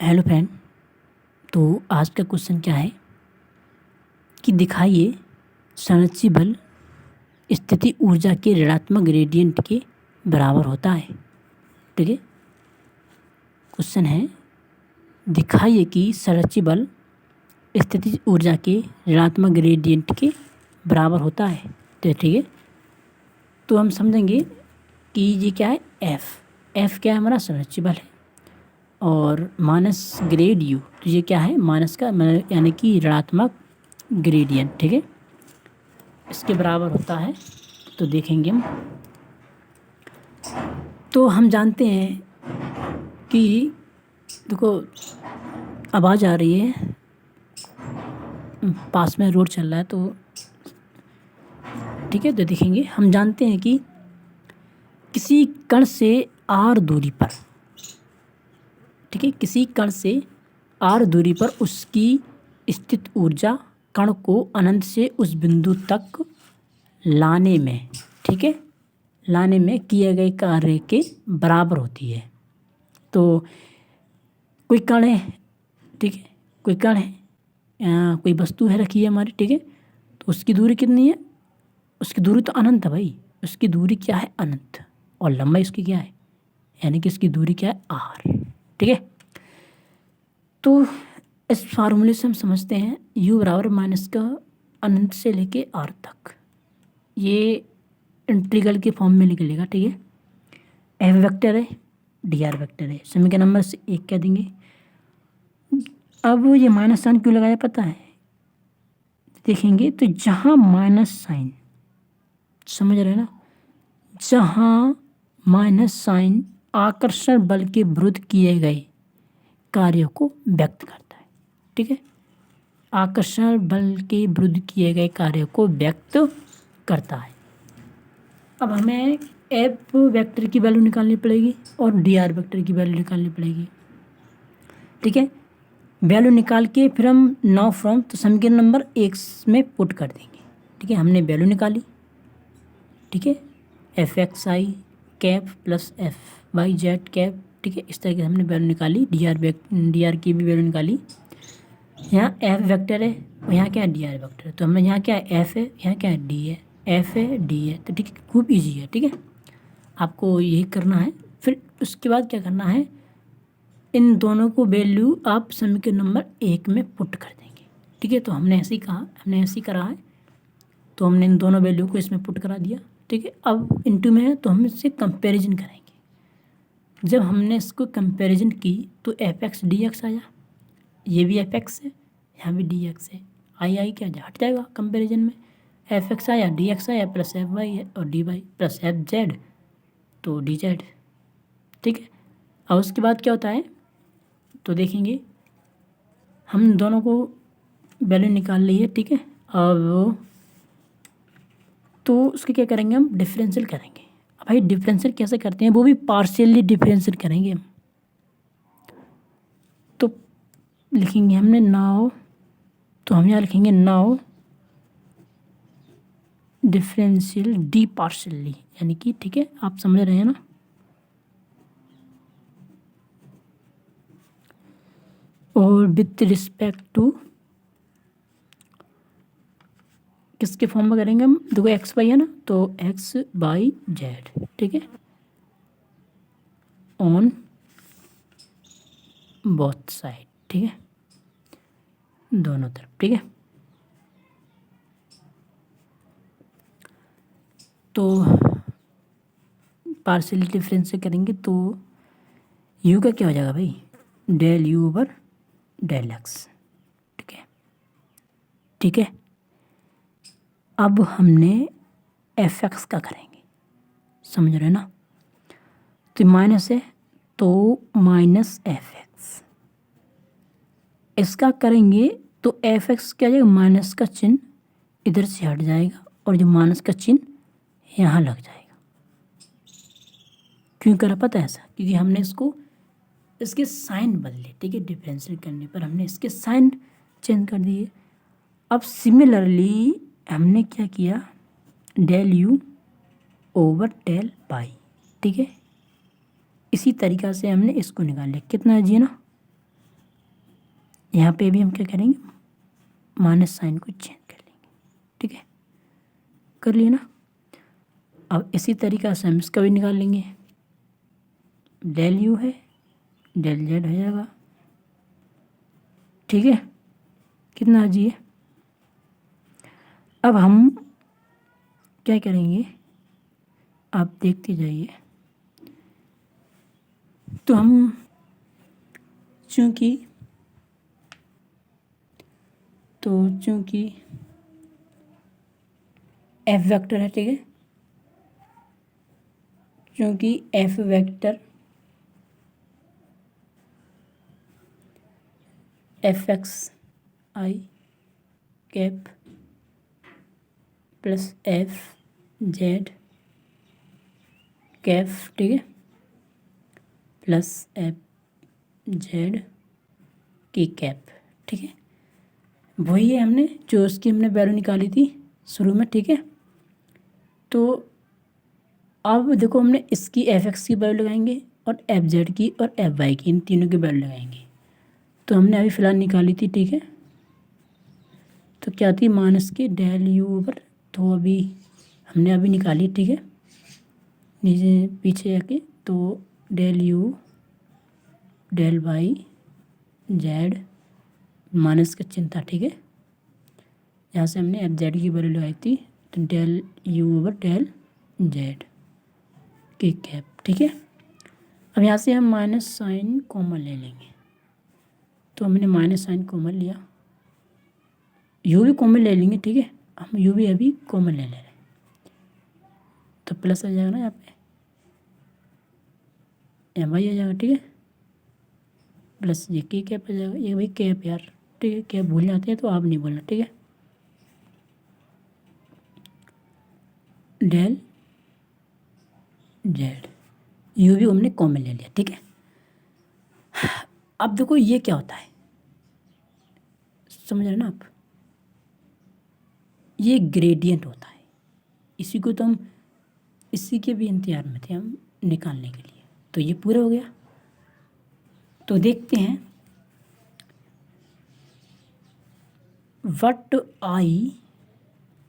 Hello friend. तो आज का क्वेश्चन क्या है कि दिखाइए संरक्षी बल स्थिति ऊर्जा के ऋणात्मक ग्रेडियंट के बराबर होता है। ठीक है, क्वेश्चन है दिखाइए कि संरक्षी बल स्थिति ऊर्जा के ऋणात्मक ग्रेडियंट के बराबर होता है। तो ठीक है, तो हम समझेंगे कि ये क्या है। एफ क्या है, हमारा संरक्षी बल है और माइनस ग्रेड यू, तो ये क्या है, माइनस का यानी कि ऋणात्मक ग्रेडियंट। ठीक है, इसके बराबर होता है। तो देखेंगे हम, तो हम जानते हैं कि देखो आवाज़ आ रही है, पास में रोड चल रहा है, तो ठीक है। तो देखेंगे, हम जानते हैं कि किसी कण से आर दूरी पर, ठीक है, किसी कण से आर दूरी पर उसकी स्थित ऊर्जा कण को अनंत से उस बिंदु तक लाने में, ठीक है, लाने में किए गए कार्य के बराबर होती है। तो कोई कण है, ठीक है, कोई कण है, कोई वस्तु है रखी है हमारी, ठीक है, तो उसकी दूरी कितनी है, उसकी दूरी तो अनंत है भाई, उसकी दूरी क्या है, अनंत, और लंबाई उसकी क्या है, यानी कि इसकी दूरी क्या है, आर। ठीक है, तो इस फार्मूले से हम समझते हैं u बराबर माइनस का अनंत से लेके आर तक, ये इंटीग्रल के फॉर्म में निकलेगा। ठीक है, एफ वेक्टर है, डी आर वेक्टर है, समीकरण नंबर से 1 कह देंगे। अब ये माइनस साइन क्यों लगाया पता है, देखेंगे तो जहाँ माइनस साइन, समझ रहे हैं ना, जहाँ माइनस साइन आकर्षण बल के विरुद्ध किए गए कार्यों को व्यक्त करता है। ठीक है, आकर्षण बल के विरुद्ध किए गए कार्यों को व्यक्त करता है। अब हमें एफ वेक्टर की वैल्यू निकालनी पड़ेगी और डी आर वेक्टर की वैल्यू निकालनी पड़ेगी। ठीक है, वैल्यू निकाल के फिर हम नाउ फ्रॉम, तो समीकरण नंबर 1 में पुट कर देंगे। ठीक है, हमने वैल्यू निकाली, ठीक है, F X I cap plus F Y Z cap, ठीक है, इस तरह से हमने वैल्यू निकाली। डी आर की भी वैल्यू निकाली। यहाँ एफ वेक्टर है और यहाँ क्या है, डी आर वेक्टर है, तो हमें यहाँ क्या है, एफ है, यहाँ क्या है, डी है, एफ है, डी है, तो ठीक है, खूब ईजी है। ठीक है, आपको यही करना है। फिर उसके बाद क्या करना है, इन दोनों को वैल्यू आप समीकरण नंबर 1 में पुट कर देंगे। ठीक है, तो हमने ऐसे ही कहा, हमने ऐसे ही करा है, तो हमने इन दोनों वैल्यू को इसमें पुट करा दिया। ठीक है, अब इनटू में है तो हम इससे कंपैरिजन करेंगे। जब हमने इसको कंपैरिजन की तो एफ एक्स डी एक्स आया, ये भी एफ एक्स है, यहाँ भी डी एक्स है, आई क्या हट जाएगा कंपैरिजन में, एफ एक्स आया, डी एक्स आया, प्लस एफ वाई है और d y plus F z, तो डी जेड। ठीक है, और उसके बाद क्या होता है, तो देखेंगे हम दोनों को वैल्यू निकाल ली है। ठीक है, अब तो उसके क्या करेंगे, हम डिफरेंशियल करेंगे। अब भाई डिफरेंशियल कैसे करते हैं, वो भी पार्शियली डिफरेंशियल करेंगे हम। तो लिखेंगे हमने नाउ, तो हम यहाँ लिखेंगे नाउ डिफरेंशियल डी पार्शियली, यानी कि ठीक है, आप समझ रहे हैं ना। और विथ रिस्पेक्ट टू किसके फॉर्म में करेंगे हम, देखो एक्स वाई है ना, तो एक्स बाई जेड, ठीक है, ऑन बोथ साइड, ठीक है, दोनों तरफ। ठीक है, तो पार्शियली डिफरेंस से करेंगे तो यू का क्या हो जाएगा भाई, del u over del x. ठीक है, ठीक है, अब हमने एफ एक्स का करेंगे, समझ रहे हैं ना, तो माइनस है तो माइनस एफ एक्स, इसका करेंगे तो एफ एक्स क्या जाएगा, माइनस का चिन्ह इधर से हट जाएगा और जो माइनस का चिन्ह यहाँ लग जाएगा। क्यों करा पता है ऐसा, क्योंकि हमने इसको इसके साइन बदले। ठीक है, डिफरेंशियल करने पर हमने इसके साइन चेंज कर दिए। अब सिमिलरली हमने क्या किया, डेल यू ओवर डेल पाई, ठीक है, इसी तरीक़ा से हमने इसको निकाल लिया। कितना है जी ना, यहाँ पे भी हम क्या करेंगे, माइनस साइन को चेंज कर लेंगे। ठीक है, कर लिया ना। अब इसी तरीक़ा से हम इसका भी निकाल लेंगे। डेल यू है, डेल जेड हो जाएगा। ठीक है, कितना जी है। अब हम क्या करेंगे, आप देखते जाइए। तो हम चूँकि एफ वेक्टर है, ठीक है, क्योंकि F vector F X I cap plus F Z cap, ठीक है, प्लस एफ जेड की कैप। ठीक है, वही है हमने जो उसकी हमने वैल्यू निकाली थी शुरू में। ठीक है, तो अब देखो हमने इसकी एफ एक्स की वैल्यू लगाएंगे और एफ जेड की और एफ वाई की, इन तीनों की वैल्यू लगाएंगे। तो हमने अभी फ़िलहाल निकाली थी। ठीक है, तो क्या थी, माइनस के डेल यू ओवर, तो अभी हमने अभी निकाली। ठीक है, नीचे पीछे आके, तो del u del y z minus का चिन्ह था। ठीक है, यहाँ से हमने एफ जेड की वैल्यू लगाई थी, तो del u over del z की कैप। ठीक है, अब यहाँ से हम माइनस साइन कॉमन ले लेंगे। तो हमने माइनस साइन कॉमन लिया, यू भी कॉमन ले लेंगे। ठीक है, हम यू भी अभी कॉमन ले रहे हैं, तो प्लस आ जाएगा ना यहाँ पे, एम आई आ जाएगा। ठीक है, प्लस ये की कैप आ जाएगा, ये भाई कैप यार। ठीक है, कैप भूल जाते हैं तो आप नहीं बोलना। ठीक है, डेल जेड, यू भी हमने कॉमन ले लिया। ठीक है, अब देखो ये क्या होता है, समझ रहे ना आप, ये ग्रेडियंट होता है। इसी को तो हम इसी के भी इंतजार में थे हम निकालने के लिए। तो ये पूरा हो गया। तो देखते हैं, वट आई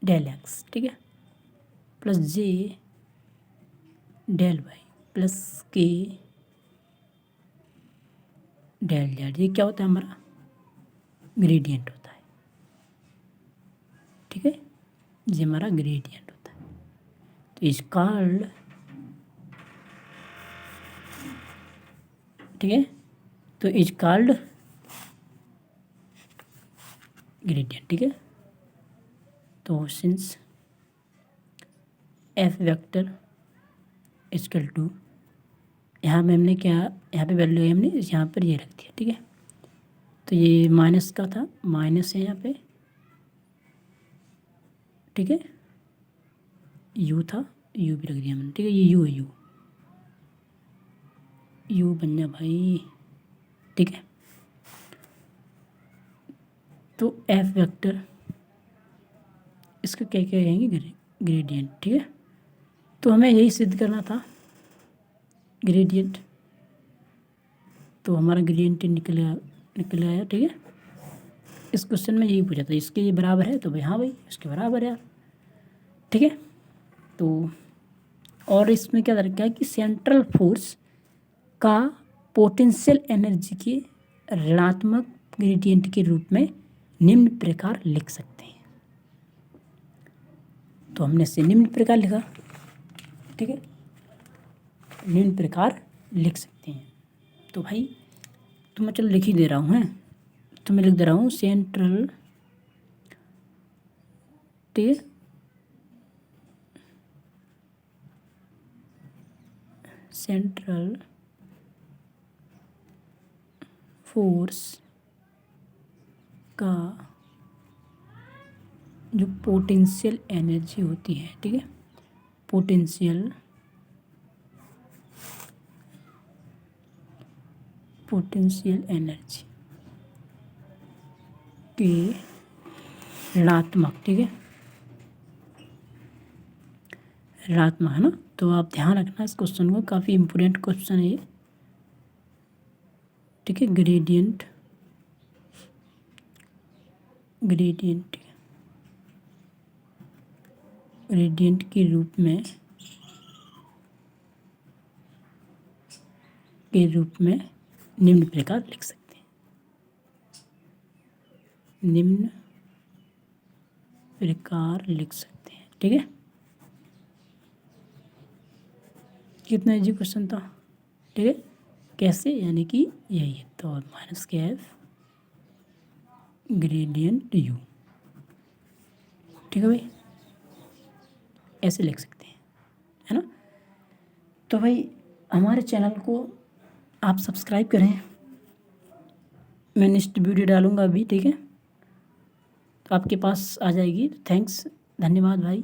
डेल एक्स, ठीक है, प्लस जे डेल वाई प्लस के डेल जेड, ये क्या होता है, हमारा ग्रेडियंट होता है। ठीक है, ये हमारा ग्रेडियंट होता है। तो इज कॉल्ड, ठीक है, तो इज कॉल्ड ग्रेडियंट। ठीक है, तो since f vector equal to, यहाँ में हमने क्या, यहाँ पे वैल्यू हमने यहाँ पर ये रख दिया। ठीक है, तो ये माइनस का था, माइनस है यहाँ पे। ठीक है, यू था, यू भी रख दिया मैंने। ठीक है, ये यू है, यू बन जा भाई। ठीक है, तो एफ वेक्टर इसका क्या क्या कहेंगे, ग्रेडियंट। ठीक है, तो हमें यही सिद्ध करना था, ग्रेडियंट। तो हमारा ग्रेडियंट निकल आया। ठीक है, इस क्वेश्चन में यही पूछा था, इसके ये बराबर है, तो भाई हाँ भाई इसके बराबर है यार। ठीक है, तो और इसमें क्या रखा है कि सेंट्रल फोर्स का पोटेंशियल एनर्जी के ऋणात्मक ग्रेडियंट के रूप में निम्न प्रकार लिख सकते हैं। तो हमने इसे निम्न प्रकार लिखा। ठीक है, निम्न प्रकार लिख सकते हैं। तो भाई तो मैं चलो लिख ही दे रहा हूँ, हैं, तो मैं लिख दे रहा हूँ सेंट्रल, ठीक है, सेंट्रल फोर्स का जो पोटेंशियल एनर्जी होती है, ठीक है, पोटेंशियल एनर्जी के ऋणात्मक, ठीक है, ऋणात्मक है ना। तो आप ध्यान रखना इस क्वेश्चन को, काफ़ी इम्पोर्टेंट क्वेश्चन है ये। ठीक है, ग्रेडियंट ग्रेडियंट के रूप में निम्न प्रकार लिख सकते हैं। निम्न प्रकार लिख सकते हैं। ठीक है, कितना इजी क्वेश्चन था। ठीक है, कैसे, यानी कि यही है, तो माइनस के एफ ग्रेडियंट यू। ठीक है भाई, ऐसे लिख सकते हैं, है ना। तो भाई हमारे चैनल को आप सब्सक्राइब करें, मैं नेक्स्ट वीडियो डालूँगा अभी। ठीक है, तो आपके पास आ जाएगी। थैंक्स, धन्यवाद भाई।